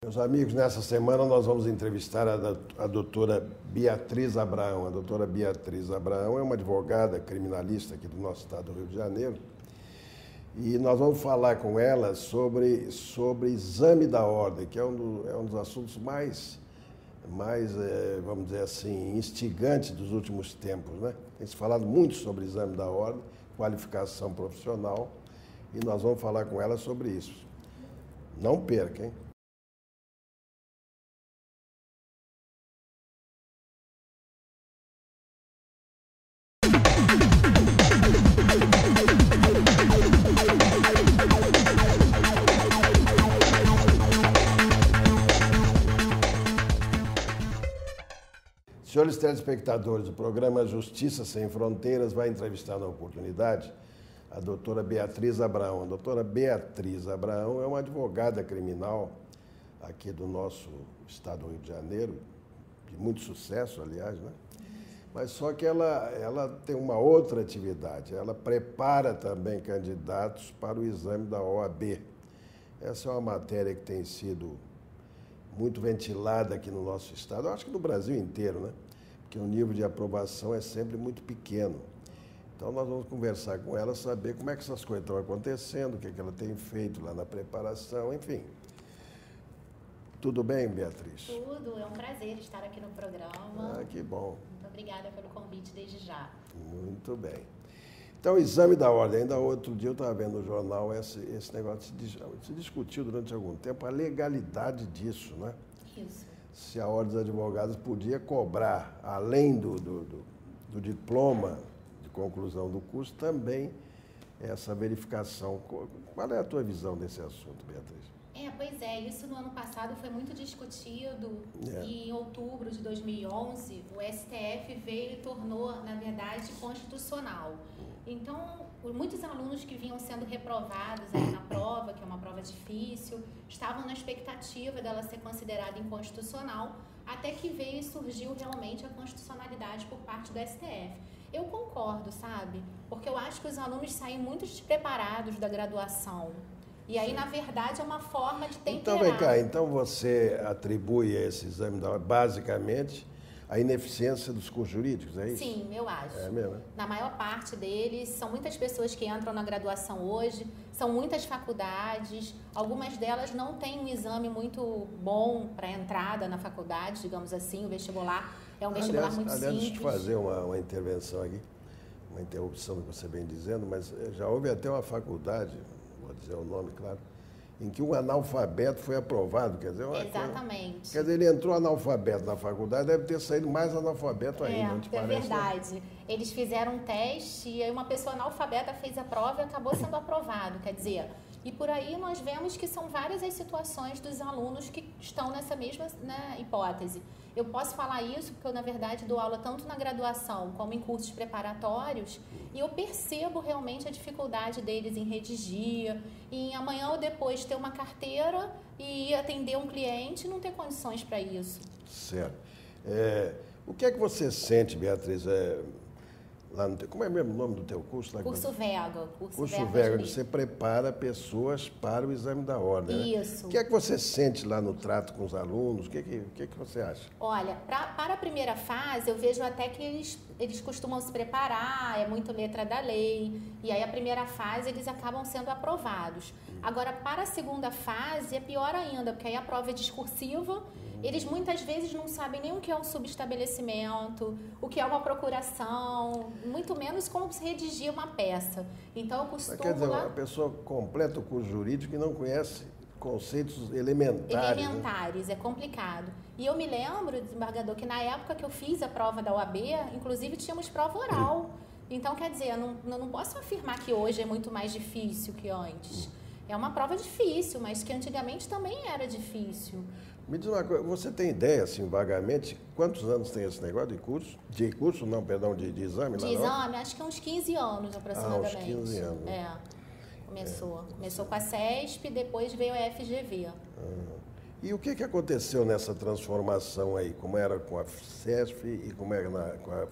Meus amigos, nessa semana nós vamos entrevistar a doutora Beatriz Abraão. A doutora Beatriz Abraão é uma advogada criminalista aqui do nosso estado do Rio de Janeiro. E nós vamos falar com ela sobre exame da ordem, que é um dos assuntos mais, vamos dizer assim, instigantes dos últimos tempos, né? Tem se falado muito sobre exame da ordem, qualificação profissional, e nós vamos falar com ela sobre isso. Não perca, hein? Senhores telespectadores, o programa Justiça Sem Fronteiras vai entrevistar na oportunidade a doutora Beatriz Abraão. A doutora Beatriz Abraão é uma advogada criminal aqui do nosso estado do Rio de Janeiro, de muito sucesso, aliás, né? Mas só que ela tem uma outra atividade, ela prepara também candidatos para o exame da OAB. Essa é uma matéria que tem sido muito ventilada aqui no nosso estado, eu acho que no Brasil inteiro, né? Porque o nível de aprovação é sempre muito pequeno. Então nós vamos conversar com ela, saber como é que essas coisas estão acontecendo, o que ela tem feito lá na preparação, enfim. Tudo bem, Beatriz? Tudo, é um prazer estar aqui no programa. Ah, que bom. Muito obrigada pelo convite desde já. Muito bem. Então, exame da ordem. Ainda outro dia eu estava vendo no jornal esse negócio, se discutiu durante algum tempo a legalidade disso, né? Isso. Se a Ordem dos Advogados podia cobrar, além do diploma de conclusão do curso, também essa verificação. Qual é a tua visão desse assunto, Beatriz? Pois é, isso no ano passado foi muito discutido e em outubro de 2011 o STF veio e tornou, na verdade, constitucional. Então, muitos alunos que vinham sendo reprovados aí na prova, que é uma prova difícil, estavam na expectativa dela ser considerada inconstitucional, até que veio e surgiu realmente a constitucionalidade por parte do STF. Eu concordo, sabe? Porque eu acho que os alunos saem muito despreparados da graduação. E aí, na verdade, é uma forma de temperar. Então, vem cá, então você atribui a esse exame da ordem, basicamente, a ineficiência dos cursos jurídicos, é isso? Sim, eu acho. É mesmo? Na maior parte deles, são muitas pessoas que entram na graduação hoje, são muitas faculdades, algumas delas não têm um exame muito bom para entrada na faculdade, digamos assim, o vestibular é um vestibular muito simples. Deixa eu te fazer uma intervenção aqui, uma interrupção do que você vem dizendo, mas já houve até uma faculdade, vou dizer o nome, claro, em que um analfabeto foi aprovado, quer dizer... Exatamente. Quer dizer, ele entrou analfabeto na faculdade, deve ter saído mais analfabeto ainda, não te parece? É verdade. Eles fizeram um teste e aí uma pessoa analfabeta fez a prova e acabou sendo aprovado, quer dizer... E por aí nós vemos que são várias as situações dos alunos que estão nessa mesma, né, hipótese. Eu posso falar isso porque eu, na verdade, dou aula tanto na graduação como em cursos preparatórios e eu percebo realmente a dificuldade deles em redigir, em amanhã ou depois ter uma carteira e ir atender um cliente e não ter condições para isso. Certo. O que é que você sente, Beatriz, lá no como é mesmo o nome do teu curso? Lá, Curso Vega. Curso Vega, você prepara pessoas para o exame da ordem. Isso. Né? O que é que você sente lá no trato com os alunos? O que é que você acha? Olha, para a primeira fase, eu vejo até que eles costumam se preparar, é muito letra da lei, e aí a primeira fase eles acabam sendo aprovados. Agora, para a segunda fase, é pior ainda, porque aí a prova é discursiva, eles muitas vezes não sabem nem o que é um subestabelecimento, o que é uma procuração, muito menos como se redigir uma peça. Então, eu costumo... Quer dizer, a pessoa completa o curso jurídico e não conhece conceitos elementares. Elementares, né? É complicado. E eu me lembro, desembargador, que na época que eu fiz a prova da OAB, inclusive tínhamos prova oral. Então, quer dizer, eu não posso afirmar que hoje é muito mais difícil que antes. É uma prova difícil, mas que antigamente também era difícil. Me diz uma coisa, você tem ideia, assim, vagamente, quantos anos tem esse negócio de curso? De exame? De exame, acho que uns 15 anos aproximadamente. Uns 15 anos. Começou com a CESP, depois veio a FGV. E o que aconteceu nessa transformação aí? Como era com a CESP e como era com a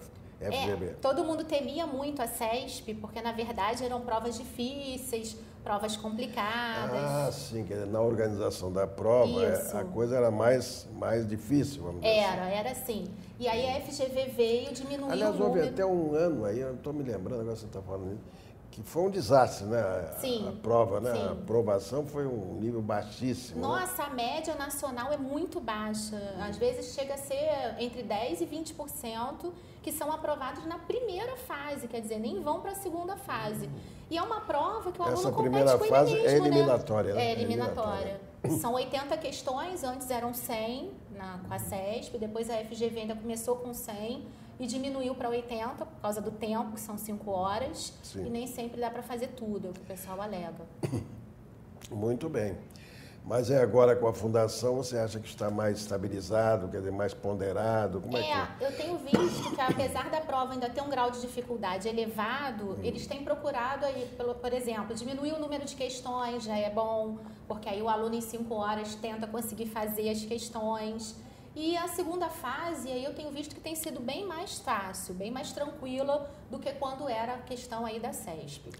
FGV. Todo mundo temia muito a CESP, porque na verdade eram provas difíceis, provas complicadas. Ah, sim, quer dizer, na organização da prova a coisa era mais difícil, vamos dizer assim. Era sim. E aí a FGV veio diminuir Aliás, o número. houve até um ano aí, eu não estou me lembrando, agora você está falando isso, que foi um desastre, né? Sim. A prova, né? Sim. A aprovação foi um nível baixíssimo. Nossa, a média nacional é muito baixa. Às vezes chega a ser entre 10% e 20% que são aprovados na primeira fase, quer dizer, nem vão para a segunda fase. E é uma prova que o aluno Essa compete primeira com fase ele mesmo, é eliminatória, né? É eliminatória. São 80 questões, antes eram 100 com a CESP, depois a FGV ainda começou com 100 e diminuiu para 80 por causa do tempo, que são 5 horas, Sim. e nem sempre dá para fazer tudo, é o que o pessoal alega. Muito bem. Mas agora com a fundação, você acha que está mais estabilizado, quer dizer, mais ponderado? Como é que... Eu tenho visto que apesar da prova ainda ter um grau de dificuldade elevado, eles têm procurado aí, por exemplo, diminuir o número de questões, já é bom, porque aí o aluno em 5 horas tenta conseguir fazer as questões. E a segunda fase, aí eu tenho visto que tem sido bem mais fácil, bem mais tranquila do que quando era a questão aí da CESP.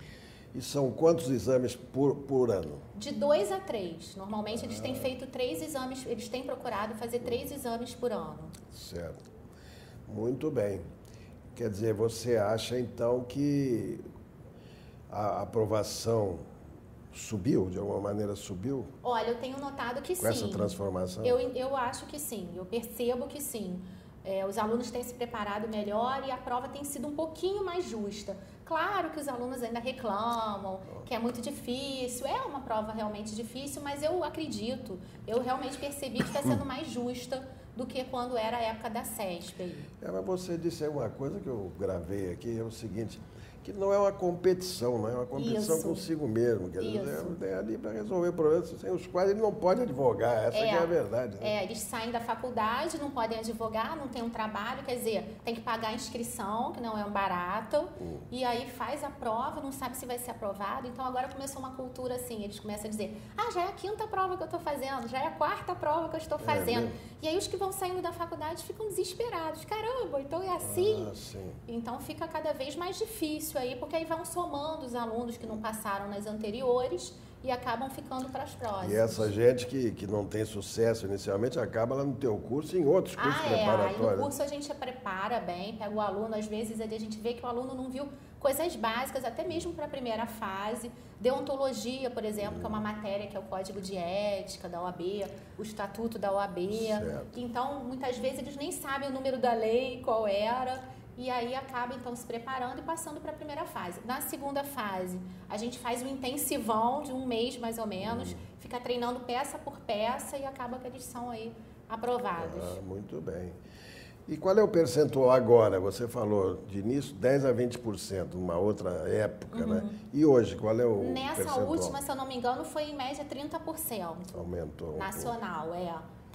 E são quantos exames por ano? De 2 a 3. Normalmente eles têm feito 3 exames, eles têm procurado fazer 3 exames por ano. Certo. Muito bem. Quer dizer, você acha então que a aprovação subiu, de alguma maneira subiu? Olha, eu tenho notado que sim. Com essa transformação? Eu acho que sim, eu percebo que sim. Os alunos têm se preparado melhor e a prova tem sido um pouquinho mais justa. Claro que os alunos ainda reclamam, que é muito difícil, é uma prova realmente difícil, mas eu acredito, eu realmente percebi que está sendo mais justa do que quando era a época da CESP. Mas você disse aí uma coisa que eu gravei aqui, é o seguinte, que não é uma competição, não é uma competição consigo mesmo. Quer dizer, é ali para resolver problemas sem os quais ele não pode advogar, essa que é a verdade. Né? Eles saem da faculdade, não podem advogar, não tem um trabalho, quer dizer, tem que pagar a inscrição, que não é um barato, e aí faz a prova, não sabe se vai ser aprovado. Então agora começou uma cultura assim, eles começam a dizer, já é a 5ª prova que eu estou fazendo, já é a 4ª prova que eu estou fazendo. E aí os que vão saindo da faculdade ficam desesperados, caramba, então é assim? Então fica cada vez mais difícil aí, porque aí vão somando os alunos que não passaram nas anteriores e acabam ficando para as próximas. E essa gente que não tem sucesso inicialmente acaba lá no teu curso e em outros cursos preparatórios. Aí no curso a gente prepara bem, pega o aluno, às vezes a gente vê que o aluno não viu coisas básicas, até mesmo para a primeira fase. Deontologia, por exemplo, que é uma matéria que é o Código de Ética da OAB, o Estatuto da OAB. Certo. Então, muitas vezes eles nem sabem o número da lei, qual era. E aí acaba, então, se preparando e passando para a primeira fase. Na segunda fase, a gente faz um intensivão de 1 mês, mais ou menos, fica treinando peça por peça e acaba que eles são aí aprovados. Muito bem. E qual é o percentual agora? Você falou de início 10% a 20%, numa outra época, né? E hoje, qual é o percentual? Última, se eu não me engano, foi em média 30%. Aumentou. Nacional,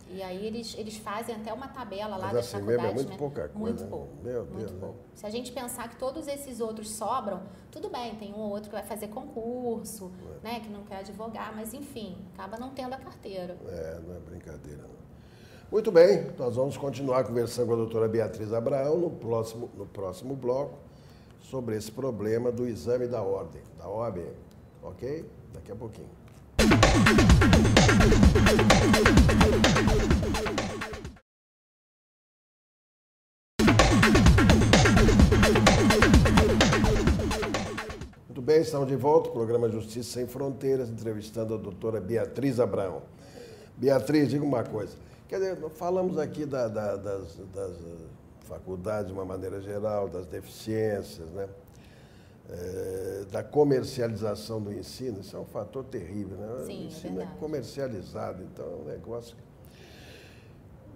E aí eles fazem até uma tabela lá das das faculdades. Mesmo é muito pouca coisa. Muito pouco. Meu Deus. Muito pouco. Se a gente pensar que todos esses outros sobram, tudo bem, tem um ou outro que vai fazer concurso, né, que não quer advogar, mas enfim, acaba não tendo a carteira. Não é brincadeira, não. Muito bem, nós vamos continuar conversando com a doutora Beatriz Abraão no próximo bloco sobre esse problema do exame da ordem, da OAB, ok? Daqui a pouquinho. Muito bem, estamos de volta, programa Justiça Sem Fronteiras, entrevistando a doutora Beatriz Abraão. Beatriz, diga uma coisa. Quer dizer, falamos aqui das faculdades de uma maneira geral, das deficiências, né? Da comercialização do ensino, isso é um fator terrível, né? Sim, o ensino é comercializado, então é um negócio...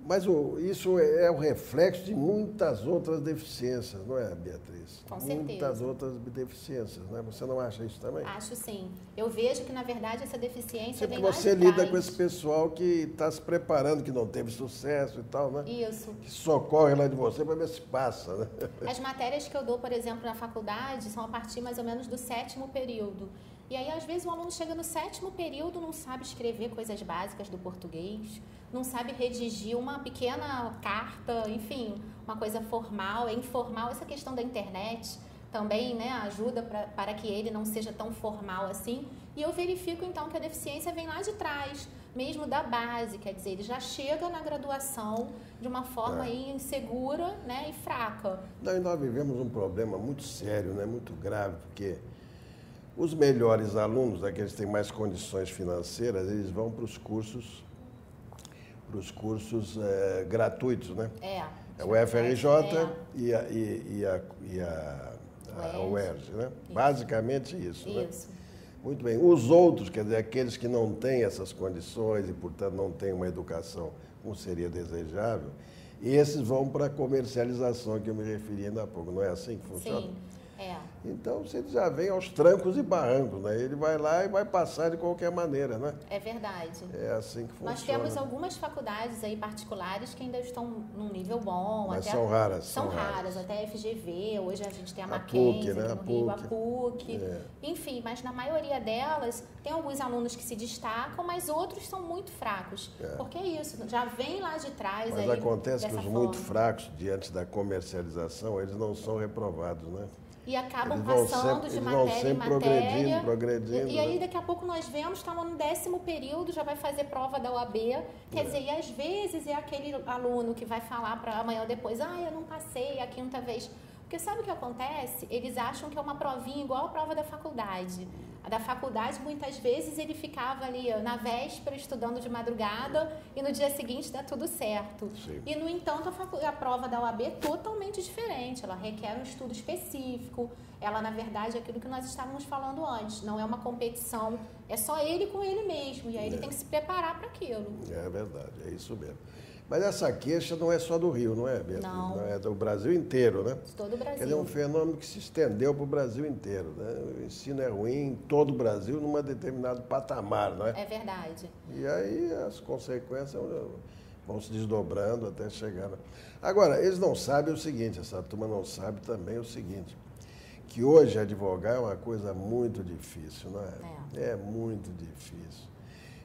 Mas isso é o reflexo de muitas outras deficiências, não é, Beatriz? Com certeza. Muitas outras deficiências, né? Você não acha isso também? Acho sim. Eu vejo que, na verdade, essa deficiência vem lá de você lida trás. com esse pessoal que está se preparando, que não teve sucesso e tal, né? Isso. Que socorre lá de você para ver se passa, né? As matérias que eu dou, por exemplo, na faculdade, são a partir mais ou menos do 7º período. E aí, às vezes, o aluno chega no 7º período, não sabe escrever coisas básicas do português, não sabe redigir uma pequena carta, enfim, uma coisa formal, é informal. Essa questão da internet também, né, ajuda para que ele não seja tão formal assim. E eu verifico, então, que a deficiência vem lá de trás, mesmo da base, quer dizer, ele já chega na graduação de uma forma aí insegura, né, e fraca. Nós vivemos um problema muito sério, né, muito grave, porque os melhores alunos, aqueles que têm mais condições financeiras, eles vão para os cursos gratuitos, né? É o FRJ e a UERJ, né? Isso. Basicamente isso, né? Muito bem. Os outros, quer dizer, aqueles que não têm essas condições e, portanto, não têm uma educação como seria desejável, esses vão para a comercialização que eu me referi ainda há pouco. Não é assim que funciona? Sim. Então, você já vem aos trancos e barrancos, né? Ele vai lá e vai passar de qualquer maneira, né? É verdade. É assim que funciona. Nós temos algumas faculdades aí particulares que ainda estão num nível bom. Mas até, são raras. São raras, até a FGV, hoje a gente tem a PUC, Mackenzie, né? no Rio, a PUC. Enfim, mas na maioria delas, tem alguns alunos que se destacam, mas outros são muito fracos. Porque é isso, já vem lá de trás. Mas aí, acontece que os muito fracos, diante da comercialização, eles não são reprovados, né? E acabam passando de matéria em matéria. Progredindo. E aí, daqui a pouco, nós vemos, estamos no 10º período, já vai fazer prova da OAB. Quer dizer, e às vezes é aquele aluno que vai falar para amanhã ou depois, eu não passei a 5ª vez. Porque sabe o que acontece? Eles acham que é uma provinha igual a prova da faculdade. A da faculdade, muitas vezes, ele ficava ali na véspera estudando de madrugada e no dia seguinte dá tudo certo. Sim. E, no entanto, a prova da OAB é totalmente diferente. Ela requer um estudo específico. Ela, na verdade, é aquilo que nós estávamos falando antes. Não é uma competição, é só ele com ele mesmo. E aí ele tem que se preparar para aquilo. É verdade, é isso mesmo. Mas essa queixa não é só do Rio, não é, Beatriz? Não. É do Brasil inteiro, né? De todo o Brasil. Ele é um fenômeno que se estendeu para o Brasil inteiro, né? O ensino é ruim em todo o Brasil, num determinado patamar, não é? É verdade. E aí as consequências vão se desdobrando até chegar. Agora, eles não sabem o seguinte, essa turma não sabe também o seguinte, que hoje advogar é uma coisa muito difícil, não é? É muito difícil.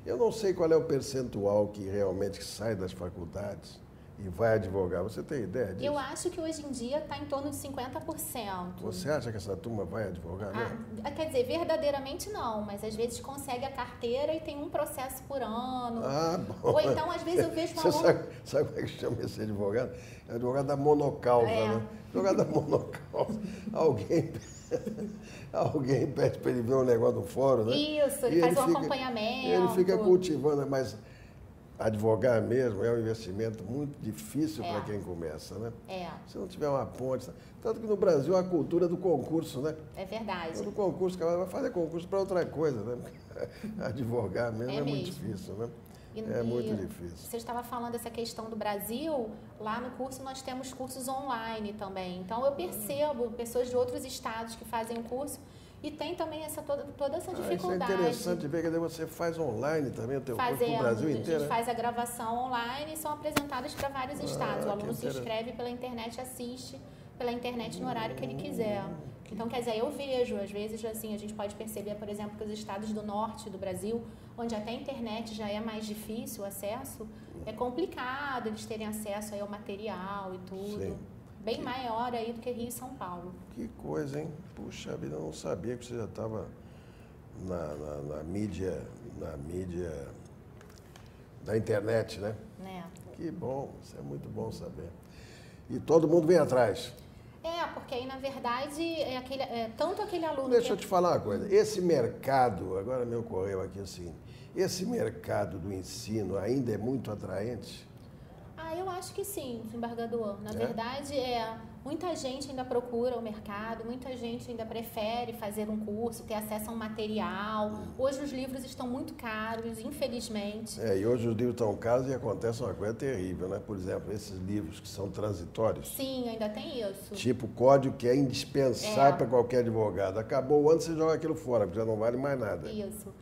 Eu não sei qual é o percentual que realmente sai das faculdades e vai advogar. Você tem ideia disso? Eu acho que hoje em dia está em torno de 50%. Você acha que essa turma vai advogar mesmo? Quer dizer, verdadeiramente não, mas às vezes consegue a carteira e tem um processo por ano. Bom. Ou então, às vezes, eu vejo uma Você sabe como é que chama esse advogado? É advogado da monocausa, né? Advogado da monocausa. Alguém pede para ele ver um negócio do fórum, né? Isso, ele faz um acompanhamento. Ele fica cultivando, mas advogar mesmo é um investimento muito difícil para quem começa, né? Se não tiver uma ponte. Tanto que no Brasil a cultura do concurso, né? É verdade. No concurso, vai fazer concurso para outra coisa, né? Advogar mesmo é muito difícil, né? É muito difícil. Você estava falando dessa questão do Brasil, lá no curso nós temos cursos online também. Então eu percebo pessoas de outros estados que fazem o curso e tem também toda essa dificuldade. Isso é interessante ver que você faz online também o teu curso no Brasil inteiro. A gente faz a gravação online e são apresentadas para vários estados. O aluno se inscreve pela internet, assiste pela internet no horário que ele quiser. Então, quer dizer, eu vejo, às vezes, assim, a gente pode perceber, por exemplo, que os estados do norte do Brasil, onde até a internet já é mais difícil o acesso, é complicado eles terem acesso aí ao material e tudo. Sim. Bem maior aí do que Rio e São Paulo. Que coisa, hein? Puxa vida, eu não sabia que você já estava na mídia da internet, né? Que bom, isso é muito bom saber. E todo mundo vem atrás. Porque aí, na verdade, tanto aquele aluno... Deixa eu te falar uma coisa. Esse mercado, agora me ocorreu aqui assim, esse mercado do ensino ainda é muito atraente? Eu acho que sim, desembargador. Na verdade, muita gente ainda procura o mercado, muita gente ainda prefere fazer um curso, ter acesso a um material. Hoje os livros estão muito caros, infelizmente. E hoje os livros estão caros e acontece uma coisa terrível, né? Por exemplo, esses livros que são transitórios. Sim, ainda tem isso. Tipo código que é indispensável para qualquer advogado. Acabou o ano, você joga aquilo fora, porque já não vale mais nada. Isso.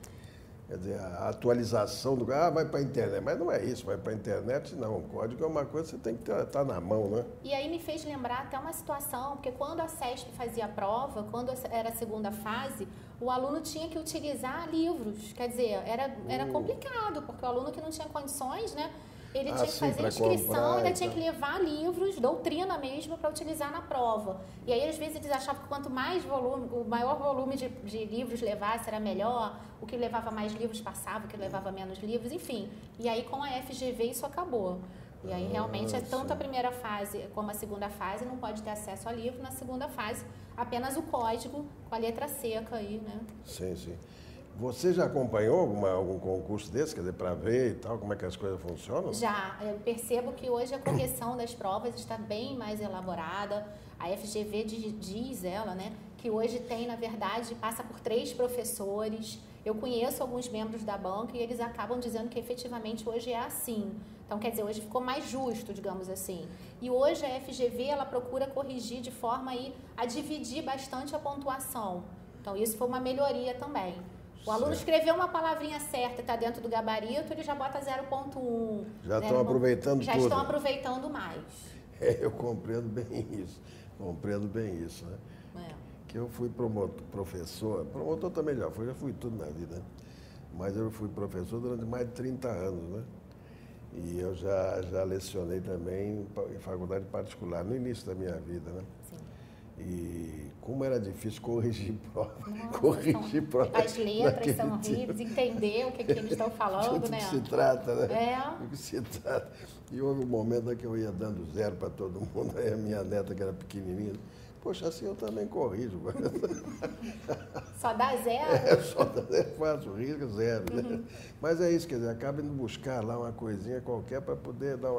Quer dizer, a atualização do... vai para a internet. Mas não é isso, vai para a internet não. O código é uma coisa que você tem que estar na mão, né? E aí me fez lembrar até uma situação, porque quando a CESP fazia a prova, quando era a segunda fase, o aluno tinha que utilizar livros. Quer dizer, era complicado, porque o aluno que não tinha condições, né? Ele tinha que fazer inscrição, ainda tinha que levar livros, doutrina mesmo, para utilizar na prova. E aí, às vezes, eles achavam que quanto mais volume, o maior volume de livros levasse era melhor, o que levava mais livros passava, o que levava menos livros, enfim. E aí, com a FGV, isso acabou. E aí, realmente, tanto a primeira fase como a segunda fase não pode ter acesso a livro. Na segunda fase, apenas o código com a letra seca aí, né? Sim, sim. Você já acompanhou algum concurso desse, quer dizer, para ver e tal, como é que as coisas funcionam? Já, eu percebo que hoje a correção das provas está bem mais elaborada. A FGV diz ela, né, que hoje tem, na verdade, passa por 3 professores. Eu conheço alguns membros da banca e eles acabam dizendo que efetivamente hoje é assim. Então, quer dizer, hoje ficou mais justo, digamos assim. E hoje a FGV, ela procura corrigir de forma aí a dividir bastante a pontuação. Então, isso foi uma melhoria também. O aluno escreveu uma palavrinha certa, está dentro do gabarito, ele já bota 0,1. Já estão aproveitando tudo. Já estão aproveitando mais. Eu compreendo bem isso. Compreendo bem isso, né? Que eu fui professor também já fui tudo na vida, né? Mas eu fui professor durante mais de 30 anos, né? E eu já lecionei também em faculdade particular, no início da minha vida, né? Sim. E como era difícil corrigir prova. As letras são horríveis, entender o que eles estão falando, né? Do que se trata, né? É. Do que se trata. E houve um momento em que eu ia dando 0 para todo mundo, aí a minha neta, que era pequenininha, poxa, assim eu também corrijo. Só dá 0? Só dá 0, faço, risco 0. Né? Mas é isso, quer dizer, acaba indo buscar lá uma coisinha qualquer para poder dar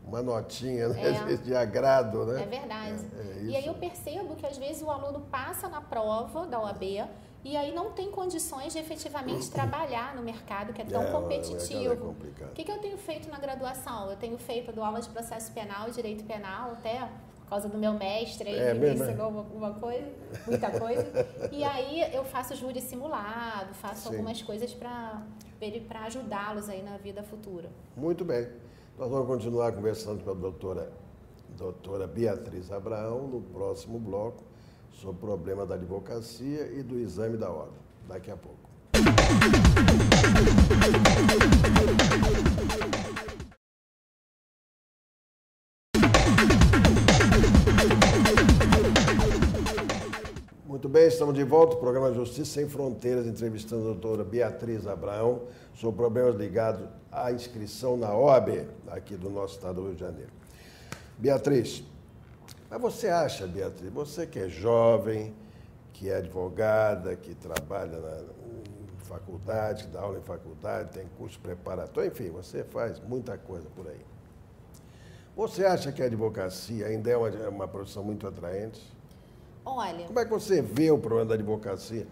uma notinha, né? De agrado, né? É verdade. E aí eu percebo que às vezes o aluno passa na prova da OAB e aí não tem condições de efetivamente trabalhar no mercado que é tão competitivo. O que eu tenho feito na graduação? Eu tenho feito aula de processo penal e direito penal, até por causa do meu mestre, ele me ensinou alguma coisa, muita coisa. E aí eu faço júri simulado, faço algumas coisas para ajudá-los aí na vida futura. Muito bem. Nós vamos continuar conversando com a doutora Beatriz Abraão no próximo bloco sobre o problema da advocacia e do exame da ordem. Daqui a pouco. Muito bem, estamos de volta ao programa Justiça Sem Fronteiras, entrevistando a doutora Beatriz Abraão sobre problemas ligados à inscrição na OAB, aqui do nosso estado do Rio de Janeiro. Beatriz, mas você acha, Beatriz, você que é jovem, que é advogada, que trabalha em faculdade, que dá aula em faculdade, tem curso preparatório, enfim, você faz muita coisa por aí. Você acha que a advocacia ainda é uma profissão muito atraente? Olha... Como é que você vê o problema da advocacia?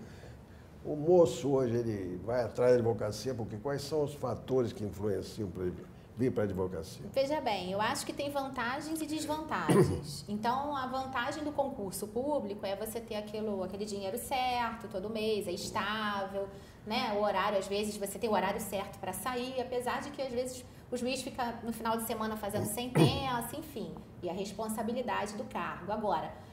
O moço hoje, ele vai atrás da advocacia porque quais são os fatores que influenciam para ele vir para a advocacia? Veja bem, eu acho que tem vantagens e desvantagens. Então, a vantagem do concurso público é você ter aquele dinheiro certo todo mês, é estável, né? O horário, às vezes, você tem o horário certo para sair, apesar de que, às vezes, o juiz fica no final de semana fazendo sentença, enfim, e a responsabilidade do cargo. Agora...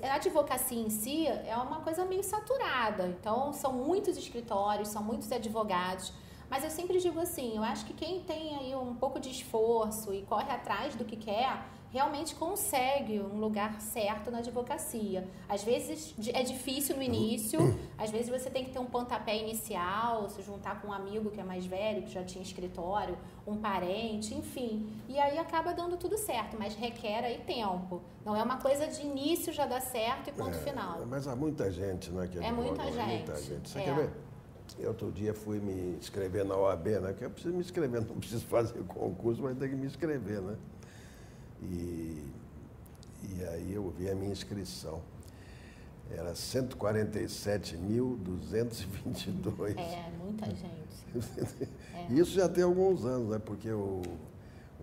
a advocacia em si é uma coisa meio saturada, então são muitos escritórios, são muitos advogados, mas eu sempre digo assim, eu acho que quem tem aí um pouco de esforço e corre atrás do que quer, realmente consegue um lugar certo na advocacia. Às vezes é difícil no início, às vezes você tem que ter um pontapé inicial, se juntar com um amigo que é mais velho, que já tinha escritório, um parente, enfim. E aí acaba dando tudo certo, mas requer aí tempo. Não é uma coisa de início já dá certo e ponto final. Mas há muita gente, né? Que muita gente. Muita gente. Você quer ver? Eu outro dia fui me inscrever na OAB, né? Porque eu preciso me inscrever, não preciso fazer concurso, mas tem que me inscrever, né? E aí eu vi a minha inscrição. Era 147.222. Muita gente. Isso já tem alguns anos, né? Porque o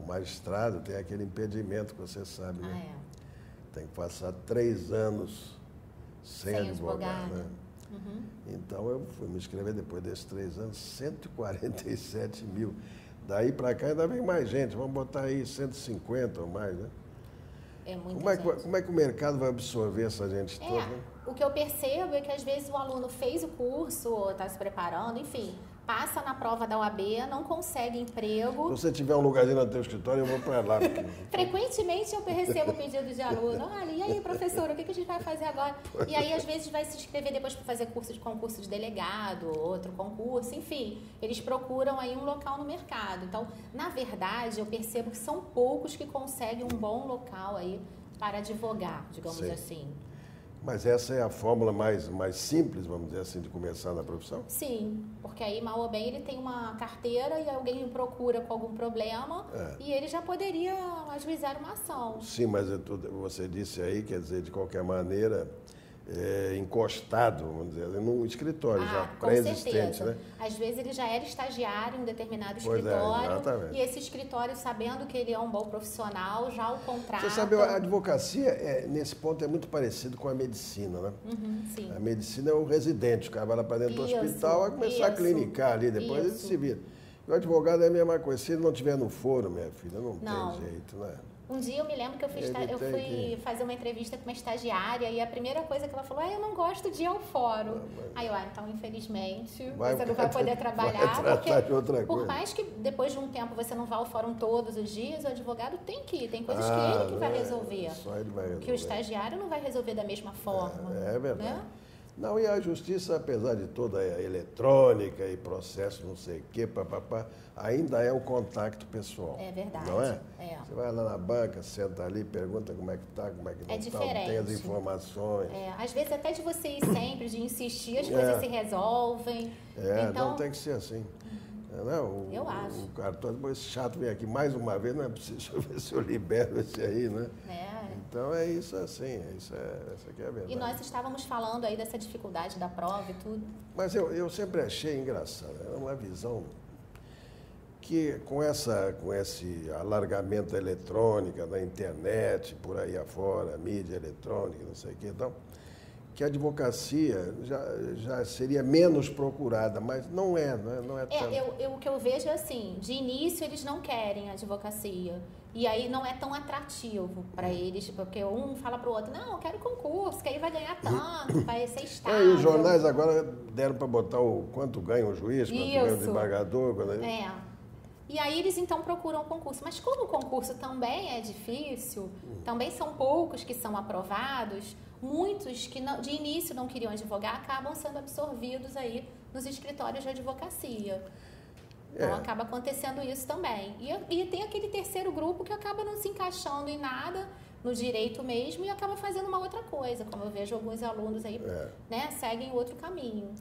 magistrado tem aquele impedimento que você sabe, né? Tem que passar 3 anos sem advogado, né? Então eu fui me inscrever depois desses 3 anos, 147 mil. Daí para cá ainda vem mais gente, vamos botar aí 150 ou mais, né? É muita gente. Como é que o mercado vai absorver essa gente toda? Né? O que eu percebo é que às vezes o aluno fez o curso, está se preparando, enfim, passa na prova da OAB, não consegue emprego. Se você tiver um lugarzinho no teu escritório, eu vou para lá. Porque... Frequentemente eu recebo pedido de aluno, olha, e aí, professora, o que a gente vai fazer agora? E aí, às vezes, vai se inscrever depois para fazer concurso de delegado, outro concurso, enfim, eles procuram aí um local no mercado. Então, na verdade, eu percebo que são poucos que conseguem um bom local aí para advogar, digamos assim. Mas essa é a fórmula mais simples, vamos dizer assim, de começar na profissão? Sim, porque aí, mal ou bem, ele tem uma carteira e alguém o procura com algum problema e ele já poderia ajuizar uma ação. Sim, mas você disse aí, quer dizer, de qualquer maneira, encostado, vamos dizer, num escritório já pré-existente, né? Às vezes ele já era estagiário em um determinado escritório e esse escritório, sabendo que ele é um bom profissional, já o contrata. Você sabe, a advocacia, nesse ponto, é muito parecido com a medicina, né? Sim. A medicina é o residente, o cara vai lá para dentro do hospital, vai começar a clinicar ali, depois ele se vira. E o advogado é a mesma coisa, se ele não estiver no foro, minha filha, não tem jeito, né? Um dia eu me lembro que eu fui fazer uma entrevista com uma estagiária e a primeira coisa que ela falou, eu não gosto de ir ao fórum. Aí eu, então infelizmente você não vai poder trabalhar, porque por mais que depois de um tempo você não vá ao fórum todos os dias, o advogado tem que ir, tem coisas que ele que vai resolver. Só ele vai resolver. Que o estagiário não vai resolver da mesma forma. É verdade. Né? Não, e a justiça, apesar de toda a eletrônica e processo não sei o quê, ainda é o contato pessoal. É verdade. Não é? Você vai lá na banca, senta ali, pergunta como é que está, como é que não está, tem as informações. Às vezes até de você ir sempre, de insistir, as coisas se resolvem. Então tem que ser assim. Não, eu acho. O cartório, esse chato vem aqui mais uma vez, não é preciso ver se eu libero esse aí, né? Então é isso assim, essa aqui é a verdade. E nós estávamos falando aí dessa dificuldade da prova e tudo. Mas eu sempre achei engraçado, era uma visão que com esse alargamento da eletrônica, da internet, por aí afora, mídia eletrônica, não sei o que e tal, que a advocacia já seria menos procurada, mas não é tão... O que eu vejo é assim, de início eles não querem a advocacia, e aí não é tão atrativo para eles, porque um fala para o outro, não, eu quero concurso, que aí vai ganhar tanto, vai ser estável. E os jornais agora deram para botar o quanto ganha o juiz, quanto ganha o desembargador. E aí eles então procuram o concurso. Mas como o concurso também é difícil, também são poucos que são aprovados, muitos que de início não queriam advogar acabam sendo absorvidos aí nos escritórios de advocacia. Então acaba acontecendo isso também. E tem aquele terceiro grupo que acaba não se encaixando em nada, no direito mesmo, e acaba fazendo uma outra coisa, como eu vejo alguns alunos aí, seguem outro caminho.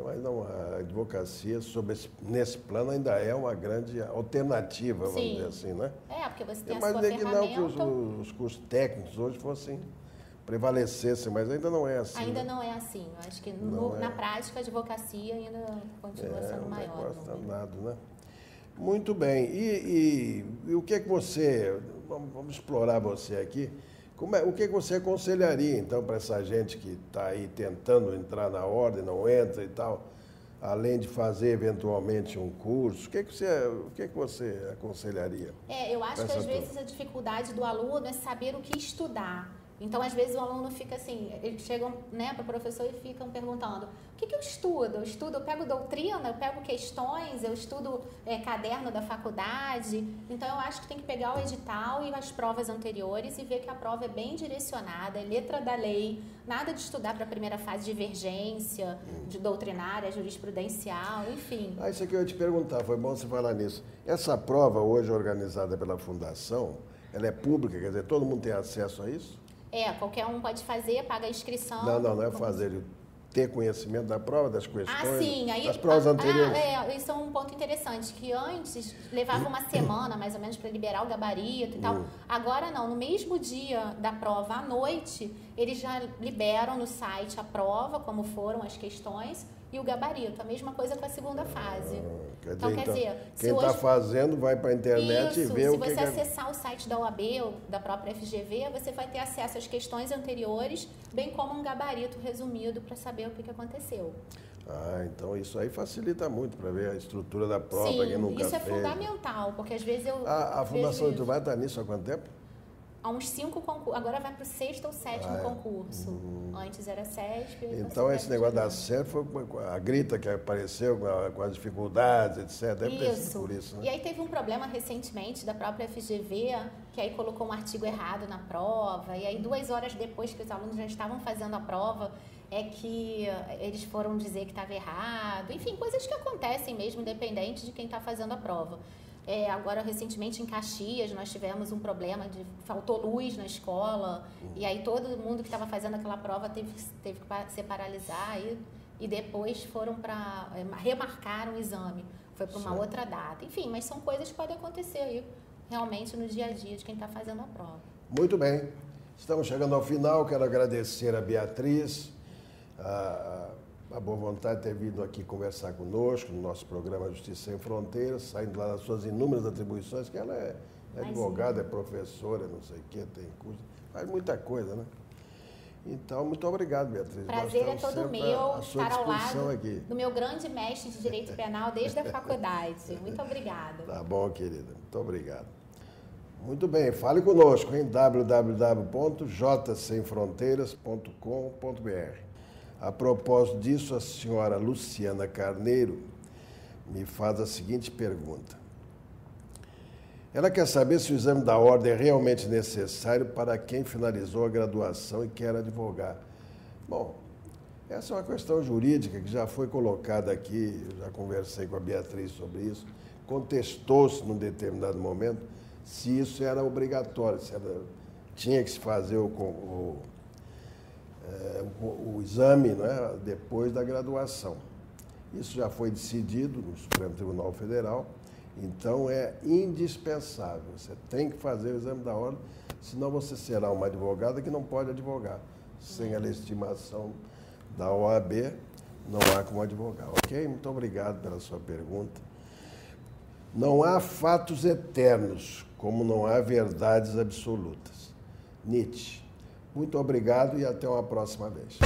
Mas não, a advocacia nesse plano ainda é uma grande alternativa, vamos dizer assim, né? Porque você tem a sua ferramenta. Eu imaginei que não que os cursos técnicos hoje fossem prevalecessem, mas ainda não é assim. Ainda não é assim. Eu acho que na prática a advocacia ainda continua sendo maior. Não é danado, né? Muito bem. E o que é que você... Vamos explorar você aqui. O que é que você aconselharia, então, para essa gente que está aí tentando entrar na ordem, não entra e tal, além de fazer, eventualmente, um curso? O que é que você aconselharia? Eu acho que, às vezes, a dificuldade do aluno é saber o que estudar. Então, às vezes, o aluno fica assim, eles chegam para o professor e ficam perguntando, o que eu estudo? Eu pego doutrina, eu pego questões, eu estudo caderno da faculdade. Então, eu acho que tem que pegar o edital e as provas anteriores e ver que a prova é bem direcionada, é letra da lei, nada de estudar para a primeira fase de divergência, de doutrinária, jurisprudencial, enfim. Isso aqui eu ia te perguntar, foi bom você falar nisso. Essa prova, hoje organizada pela Fundação, ela é pública, quer dizer, todo mundo tem acesso a isso? Qualquer um pode fazer, paga a inscrição. Não é fazer, ter conhecimento da prova, das questões, sim. Aí, das provas anteriores. Isso é um ponto interessante, que antes levava uma semana, mais ou menos, para liberar o gabarito e tal. Agora não, no mesmo dia da prova, à noite, eles já liberam no site a prova, como foram as questões, e o gabarito. A mesma coisa com a segunda fase. Então, quer dizer... Quem está fazendo vai para a internet e vê o que... Se você acessar o site da OAB ou da própria FGV, você vai ter acesso às questões anteriores, bem como um gabarito resumido para saber o que aconteceu. Então isso aí facilita muito para ver a estrutura da prova, Sim, quem nunca isso é fez. fundamental, porque às vezes eu... A Fundação Itubá está nisso há quanto tempo? Há uns 5 concursos, agora vai para o 6º ou 7º concurso. Antes era SESP. Então esse negócio da SESP foi a grita que apareceu com as dificuldades, etc. Deve ter sido por isso, né? E aí teve um problema recentemente da própria FGV, que aí colocou um artigo errado na prova, e aí 2 horas depois que os alunos já estavam fazendo a prova, é que eles foram dizer que estava errado. Enfim, coisas que acontecem mesmo, independente de quem está fazendo a prova. Agora, recentemente, em Caxias, nós tivemos um problema faltou luz na escola, e aí todo mundo que estava fazendo aquela prova teve que se paralisar, e depois foram para... remarcaram o exame, foi para uma outra data. Enfim, mas são coisas que podem acontecer aí, realmente, no dia a dia de quem está fazendo a prova. Muito bem. Estamos chegando ao final. Quero agradecer a Beatriz, a boa vontade de ter vindo aqui conversar conosco no nosso programa Justiça Sem Fronteiras, saindo lá das suas inúmeras atribuições, que ela é advogada, é professora, não sei o quê, tem curso, faz muita coisa, né? Então, muito obrigado, Beatriz. Prazer é todo meu estar ao lado do meu grande mestre de Direito Penal desde a faculdade. Muito obrigada. Tá bom, querida. Muito obrigado. Muito bem, fale conosco em www.jsemfronteiras.com.br. A propósito disso, a senhora Luciana Carneiro me faz a seguinte pergunta. Ela quer saber se o exame da ordem é realmente necessário para quem finalizou a graduação e quer advogar. Bom, essa é uma questão jurídica que já foi colocada aqui, eu já conversei com a Beatriz sobre isso, contestou-se num determinado momento se isso era obrigatório, se tinha que se fazer o exame, né, depois da graduação. Isso já foi decidido no Supremo Tribunal Federal, então é indispensável. Você tem que fazer o exame da ordem, senão você será uma advogada que não pode advogar. Sem a legitimação da OAB, não há como advogar. Ok? Muito obrigado pela sua pergunta. Não há fatos eternos, como não há verdades absolutas. Nietzsche. Muito obrigado e até uma próxima vez.